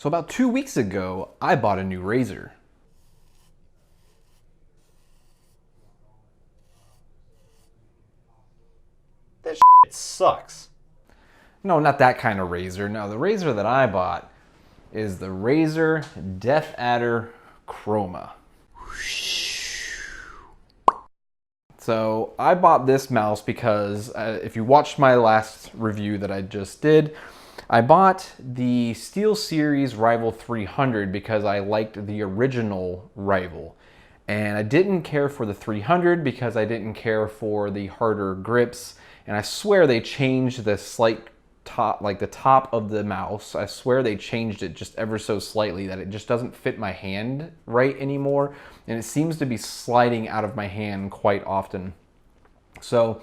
So about 2 weeks ago, I bought a new Razer. This shit sucks. No, not that kind of Razer. No, the Razer that I bought is the Razer Deathadder Chroma. So I bought this mouse because if you watched my last review that I just did, I bought the SteelSeries Rival 300 because I liked the original Rival. And I didn't care for the 300 because I didn't care for the harder grips. And I swear they changed the slight top, like the top of the mouse. I swear they changed it just ever so slightly that it just doesn't fit my hand right anymore. And it seems to be sliding out of my hand quite often. So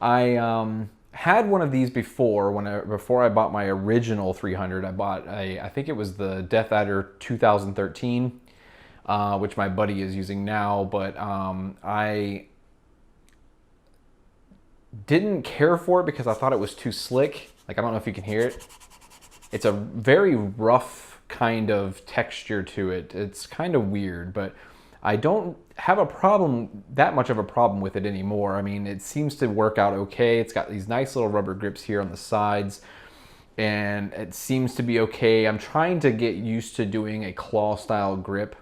I had one of these before before I bought my original 300. I bought I think it was the Deathadder 2013, which my buddy is using now, but I didn't care for it because I thought it was too slick. Like, I don't know if you can hear it. It's a very rough kind of texture to it. It's kind of weird, but I don't have that much of a problem with it anymore. I mean, it seems to work out okay. It's got these nice little rubber grips here on the sides, and it seems to be okay. I'm trying to get used to doing a claw style grip,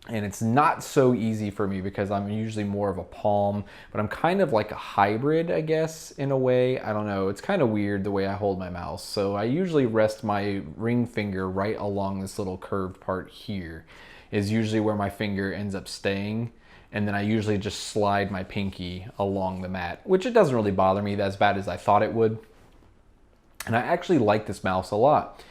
and it's not so easy for me because I'm usually more of a palm, but I'm kind of like a hybrid, I guess, in a way. I don't know. It's kind of weird the way I hold my mouse. So I usually rest my ring finger right along this little curved part here, is usually where my finger ends up staying. And then I usually just slide my pinky along the mat, which it doesn't really bother me as bad as I thought it would. And I actually like this mouse a lot.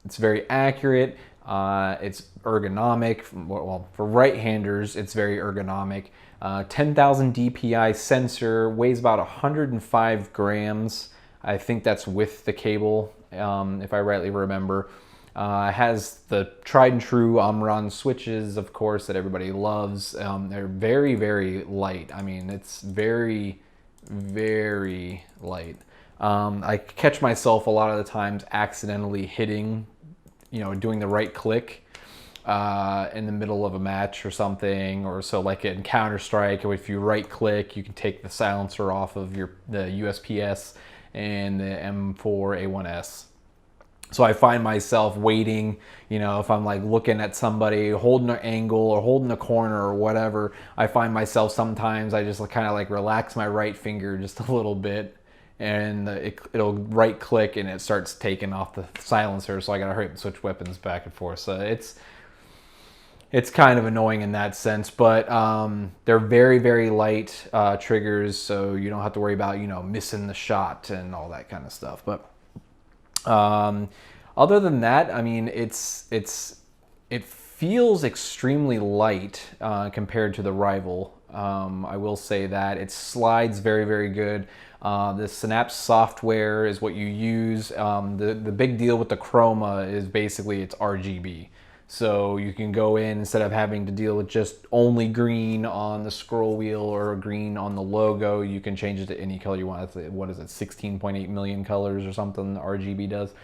It's very accurate. It's ergonomic. Well, for right-handers, it's very ergonomic. 10,000 DPI sensor, weighs about 105 grams. I think that's with the cable, if I rightly remember. Has the tried and true Omron switches, of course, that everybody loves. They're very, very light. I mean, it's very, very light. I catch myself a lot of the times accidentally hitting, doing the right click in the middle of a match or something, or so like in Counter-Strike, if you right click, you can take the silencer off of the USPS and the M4A1S. So I find myself waiting, if I'm like looking at somebody holding an angle or holding a corner or whatever, I find myself sometimes I just kind of like relax my right finger just a little bit, and it'll right click and it starts taking off the silencer. So I gotta hurry up and switch weapons back and forth. So it's kind of annoying in that sense, but they're very, very light triggers, so you don't have to worry about missing the shot and all that kind of stuff. But other than that, I mean, it feels extremely light compared to the Rival. I will say that it slides very, very good. The Synapse software is what you use. The big deal with the Chroma is basically it's RGB. So you can go in, instead of having to deal with just only green on the scroll wheel or green on the logo, you can change it to any color you want. What is it, 16.8 million colors or something RGB does.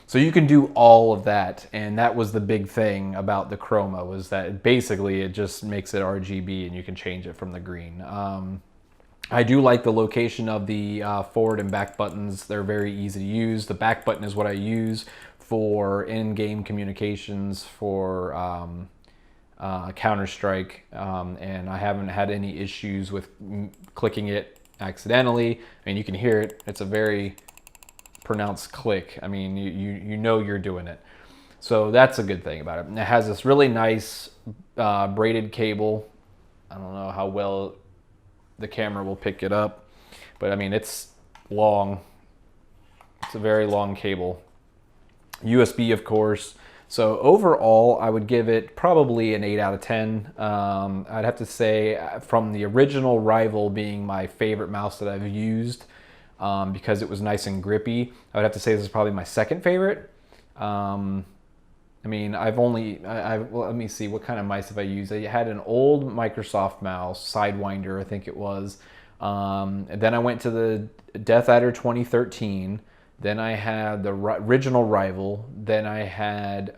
So you can do all of that, and that was the big thing about the Chroma, was that basically it just makes it RGB and you can change it from the green. I do like the location of the forward and back buttons. They're very easy to use. The back button is what I use for in-game communications for Counter-Strike, and I haven't had any issues with clicking it accidentally. I mean, you can hear it. It's a very pronounced click. I mean, you know you're doing it. So that's a good thing about it. And it has this really nice braided cable. I don't know how well the camera will pick it up, but I mean, it's long. It's a very long cable. USB, of course. So overall, I would give it probably an 8 out of 10. I'd have to say, from the original Rival being my favorite mouse that I've used, because it was nice and grippy, I would have to say this is probably my second favorite. I mean, let me see, what kind of mice have I used? I had an old Microsoft mouse, Sidewinder, I think it was. And then I went to the Deathadder 2013. Then I had the original Rival. Then I had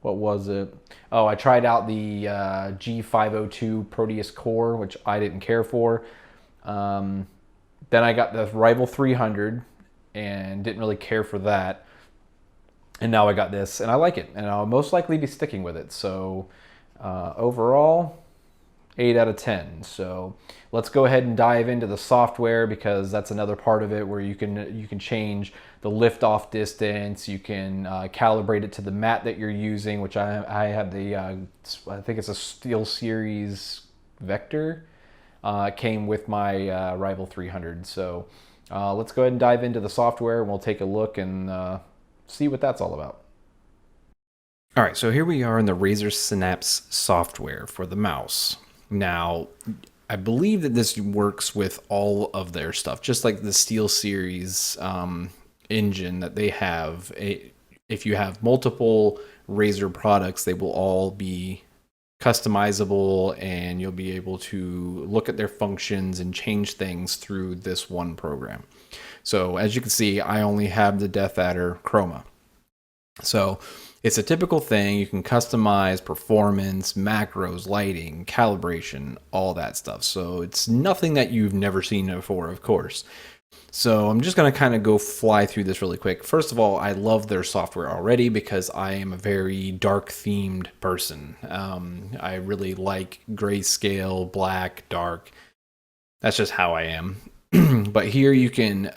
what was it? Oh, I tried out the G502 Proteus Core, which I didn't care for. Um, then I got the Rival 300 and didn't really care for that. And now I got this, and I like it, and I'll most likely be sticking with it. So overall, 8 out of 10. So let's go ahead and dive into the software, because that's another part of it where you can change the liftoff distance. You can calibrate it to the mat that you're using, which I have the I think it's a Steel Series Vector. It came with my Rival 300. So let's go ahead and dive into the software, and we'll take a look and see what that's all about. All right, so here we are in the Razer Synapse software for the mouse. Now, I believe that this works with all of their stuff, just like the Steel Series engine that they have. If you have multiple Razer products, they will all be customizable, and you'll be able to look at their functions and change things through this one program. So as you can see, I only have the Deathadder Chroma. So it's a typical thing. You can customize performance, macros, lighting, calibration, all that stuff. So it's nothing that you've never seen before, of course. So I'm just going to kind of go fly through this really quick. First of all, I love their software already because I am a very dark themed person. I really like grayscale, black, dark. That's just how I am. But here you can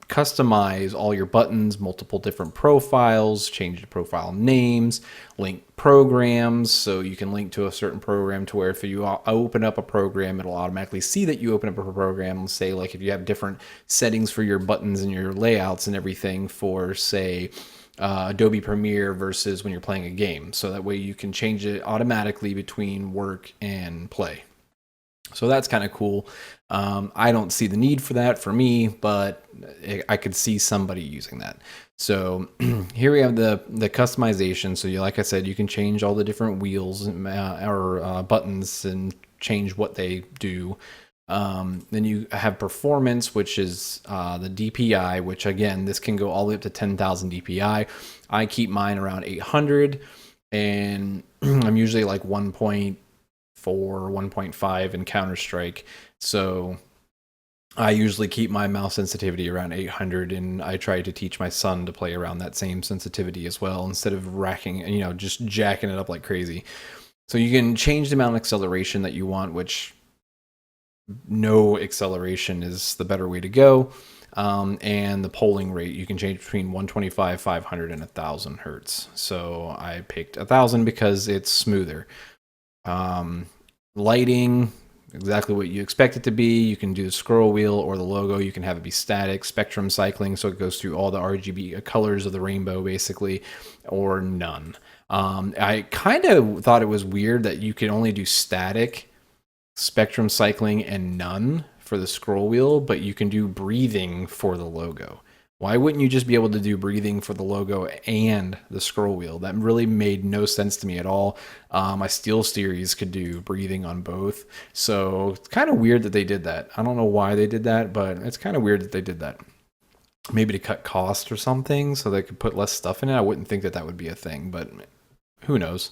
customize all your buttons, multiple different profiles, change the profile names, link programs. So you can link to a certain program to where if you open up a program, it'll automatically see that you open up a program. Say like if you have different settings for your buttons and your layouts and everything for, say, Adobe Premiere versus when you're playing a game. So that way you can change it automatically between work and play. So that's kind of cool. I don't see the need for that for me, but I could see somebody using that. So here we have the customization. So like I said, you can change all the different wheels or buttons and change what they do. Then you have performance, which is the DPI, which again, this can go all the way up to 10,000 DPI. I keep mine around 800, and I'm usually like 1.4, 1.5 in Counter-Strike. So I usually keep my mouse sensitivity around 800, and I try to teach my son to play around that same sensitivity as well, instead of racking, just jacking it up like crazy. So you can change the amount of acceleration that you want, which no acceleration is the better way to go. And the polling rate, you can change between 125, 500, and 1,000 hertz. So I picked 1,000 because it's smoother. Lighting, exactly what you expect it to be. You can do the scroll wheel or the logo. You can have it be static. Spectrum cycling, so it goes through all the RGB colors of the rainbow, basically, or none. I kind of thought it was weird that you could only do static, spectrum cycling, and none for the scroll wheel, but you can do breathing for the logo. Why wouldn't you just be able to do breathing for the logo and the scroll wheel? That really made no sense to me at all. My Steel Series could do breathing on both. So it's kind of weird that they did that. I don't know why they did that, but it's kind of weird that they did that. Maybe to cut cost or something so they could put less stuff in it. I wouldn't think that that would be a thing, but who knows?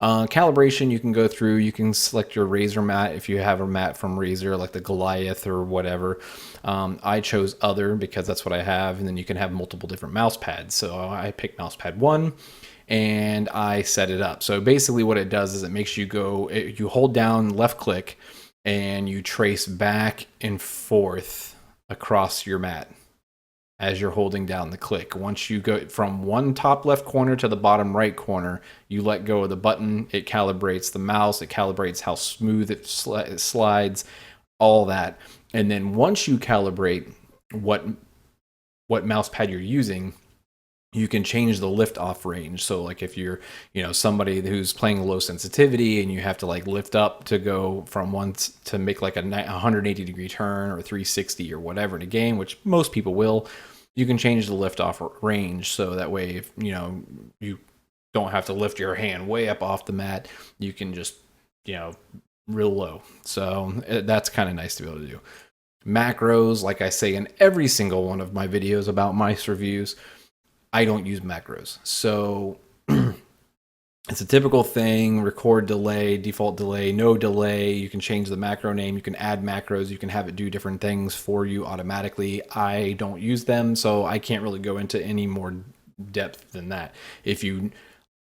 Calibration, you can go through, you can select your Razer mat if you have a mat from Razer, like the Goliath or whatever. I chose other because that's what I have, and then you can have multiple different mouse pads. So I picked mouse pad 1 and I set it up. So basically what it does is it makes you you hold down left click and you trace back and forth across your mat as you're holding down the click. Once you go from one top left corner to the bottom right corner, you let go of the button, it calibrates the mouse, it calibrates how smooth it slides, all that. And then once you calibrate what mouse pad you're using, you can change the lift off range. So like if you're, somebody who's playing low sensitivity and you have to like lift up to go from one to make like a 180 degree turn or 360 or whatever in a game, which most people will, you can change the lift off range. So that way, if you don't have to lift your hand way up off the mat, you can just, real low. So that's kind of nice to be able to do. Macros, like I say in every single one of my videos about mice reviews, I don't use macros. So it's a typical thing: record delay, default delay, no delay. You can change the macro name, you can add macros, you can have it do different things for you automatically. I don't use them, so I can't really go into any more depth than that. If you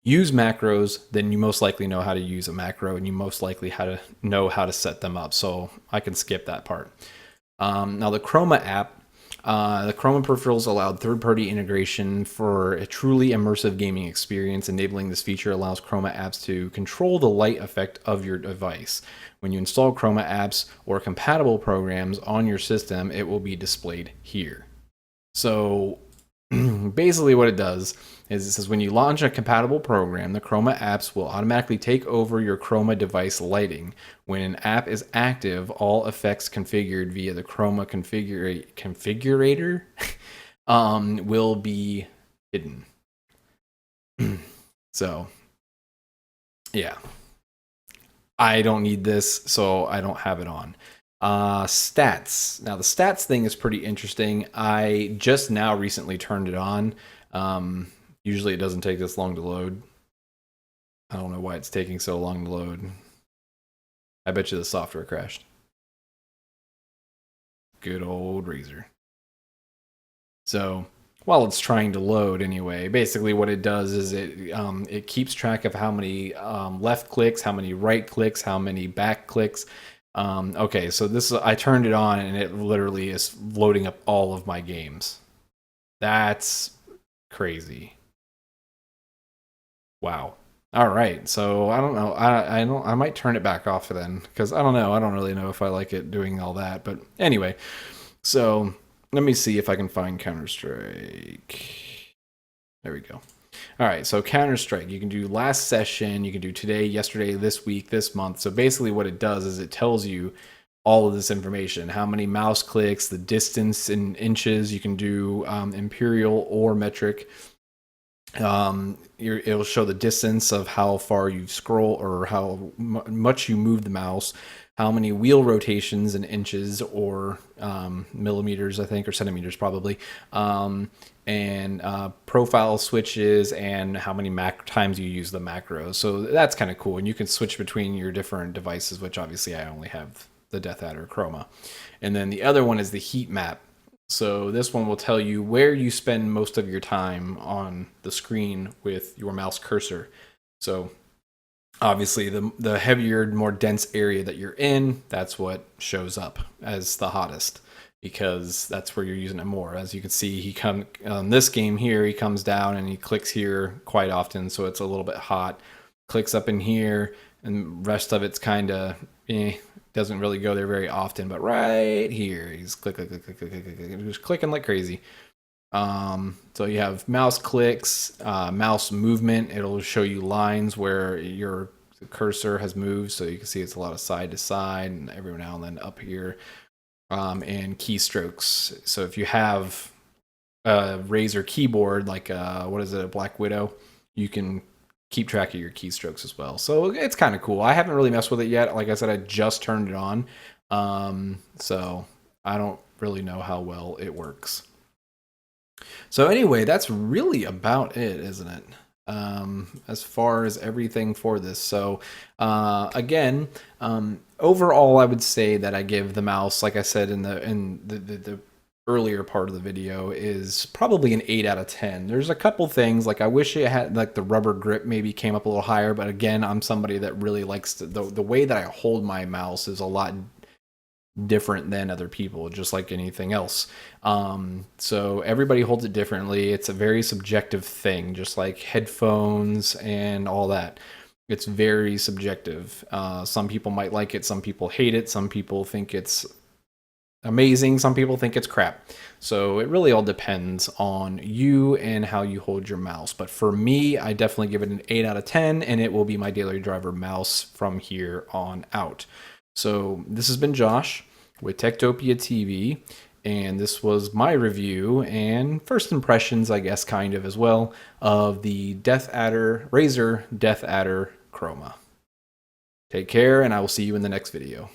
use macros, then you most likely know how to use a macro, and you most likely know how to set them up. So I can skip that part. Now the Chroma app, the Chroma peripherals allowed third-party integration for a truly immersive gaming experience. Enabling this feature allows Chroma apps to control the light effect of your device. When you install Chroma apps or compatible programs on your system, it will be displayed here. So basically what it does is it says when you launch a compatible program, the Chroma apps will automatically take over your Chroma device lighting. When an app is active, all effects configured via the Chroma configurator will be hidden. So, yeah. I don't need this, so I don't have it on. Stats. Now the stats thing is pretty interesting. I just now recently turned it on. Usually it doesn't take this long to load. I don't know why it's taking so long to load. I bet you the software crashed. Good old Razer. So while it's trying to load anyway, basically what it does is it keeps track of how many left clicks, how many right clicks, how many back clicks. Okay, so I turned it on and it literally is loading up all of my games. That's crazy. Wow. All right, so I don't know. I might turn it back off then, because I don't know. I don't really know if I like it doing all that. But anyway, so let me see if I can find Counter-Strike. There we go. All right, so Counter-Strike, you can do last session, you can do today, yesterday, this week, this month. So basically what it does is it tells you all of this information: how many mouse clicks, the distance in inches. You can do imperial or metric. It'll show the distance of how far you scroll or how much you move the mouse, how many wheel rotations in inches or millimeters, I think, or centimeters probably, and profile switches, and how many times you use the macros. So that's kind of cool, and you can switch between your different devices, which obviously I only have the Deathadder Chroma. And then the other one is the heat map. So this one will tell you where you spend most of your time on the screen with your mouse cursor. So obviously the heavier, more dense area that you're in, that's what shows up as the hottest, because that's where you're using it more. As you can see, on this game here, he comes down and he clicks here quite often, so it's a little bit hot. Clicks up in here, and rest of it's kind of doesn't really go there very often, but right here he's click, just clicking like crazy. So you have mouse clicks, mouse movement. It'll show you lines where your cursor has moved, so you can see it's a lot of side to side and every now and then up here. And keystrokes. So if you have a Razer keyboard, like what is it, a Black Widow, you can keep track of your keystrokes as well. So it's kind of cool. I haven't really messed with it yet. Like I said, I just turned it on. So I don't really know how well it works. So anyway, that's really about it, isn't it? As far as everything for this. So again, overall, I would say that I give the mouse, like I said in the earlier part of the video, is probably an 8 out of 10. There's a couple things, like I wish it had, like the rubber grip maybe came up a little higher, but again, I'm somebody that really likes the way that I hold my mouse is a lot different than other people, just like anything else. So everybody holds it differently. It's a very subjective thing, just like headphones and all that. It's very subjective. Some people might like it, some people hate it, some people think it's amazing, some people think it's crap. So it really all depends on you and how you hold your mouse. But for me, I definitely give it an 8 out of 10, and it will be my daily driver mouse from here on out. So this has been Josh with Techtopia TV, and this was my review and first impressions, I guess, kind of as well, of the Razer Deathadder Chroma. Take care, and I will see you in the next video.